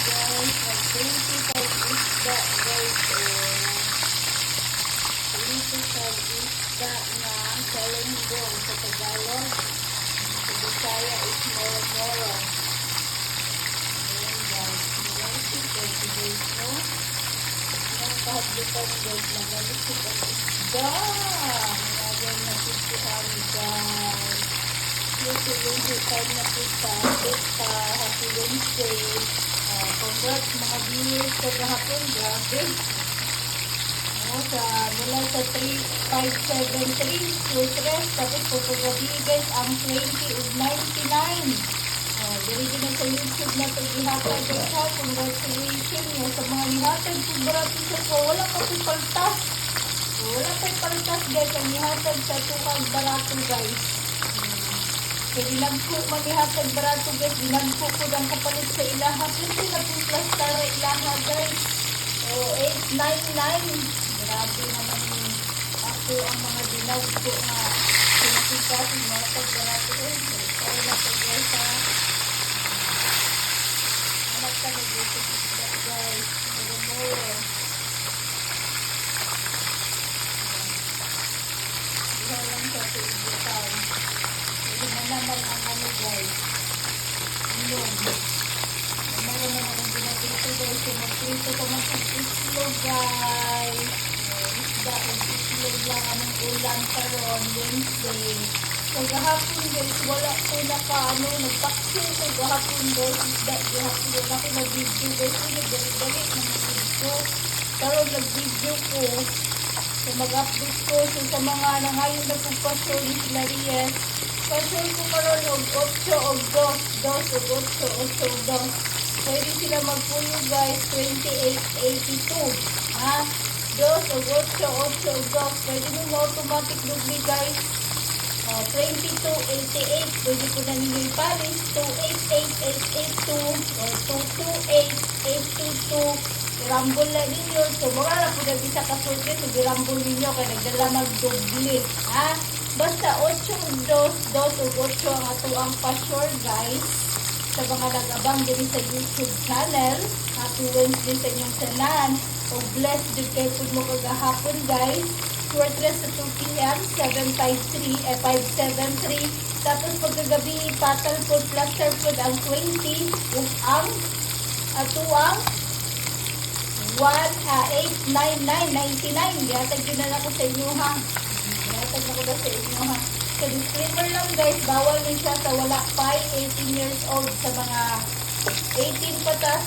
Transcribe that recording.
guys, mag-25 isda guys. Typical isda na salunggong sa Tagalog. Sa Bisaya is moro-moro. Ayan guys. Guys, no? Ayan, kahagdutan guys. Nagalisip ang isda. Nagagay na pituhan guys. Luto-luto time na pita. Pita. Happy Wednesday. Congrats mga viewers kagahapon. Grabe. Mula sa 3573 plus rest, tapos pagkagabi guys ang 20 is 99. Dili na sa YouTube na ito ihatag guys ha. Congratulations nyo sa mga ihatag. Sobrati sa ko. Wala pa ito paltas. Wala pa ito paltas guys. Ang ihatag sa tukang barato guys. Kaya dinagpo man ihatag barato guys. Dinagpo ko ang kapalit sa ilaha. Kasi na po plus tara ilaha guys. 899. Grabe naman ako ang mga dilaw ko na pinakita sa mga pag-barato ko. Kaya na pag-guys ha. Anak ka nag-gusto isda guys. Muro-muro. Diha lang sa tuibutan. Hindi na naman ang ano guys. Yun. Meron naman akong pinapito guys. Mag-prito ko mag-islo guys. Ang itlog lang anong ulam karon Wednesday. So gahapon guys, wala ko nagpaksin ko gahapon guys. Gahapon wala ko nag-video guys. Nagdali-dali ng video. Pero nag-video ko. So mag-update ko. So sa mga nangayon na pagpasol ni Hilarias. Pasol ko karon og 8 og 2 og 8 og 2. Pwede sila magpuyo guys. 2882. Ha? 2 o 8 o 2. Pwede mo automatic dugli guys. 2288. Pwede ko na ninyo ipalis. 288882 or 228822. Irambol na ninyo. So mga na po na bisa kasulti. So irambol ninyo kaya nagdala magdugli. Ha? Basta 8 o 2 o 8 ang ato ang pa-sure guys. Sa mga nag-abang din sa YouTube channel. Happy Wednesday sa inyong tanan. O bless din kayo po mo kagahapon guys. Short rest sa 2 p.m. 573. Tapos pagkagabi patal po plaster po ang 20. Ug ang ato ang 899.99. Yatag yun na ako sa inyo ha. Yatag na ko na sa inyo ha. So disclaimer lang guys. Bawal din siya sa wala pa 18 years old sa mga 18 patas.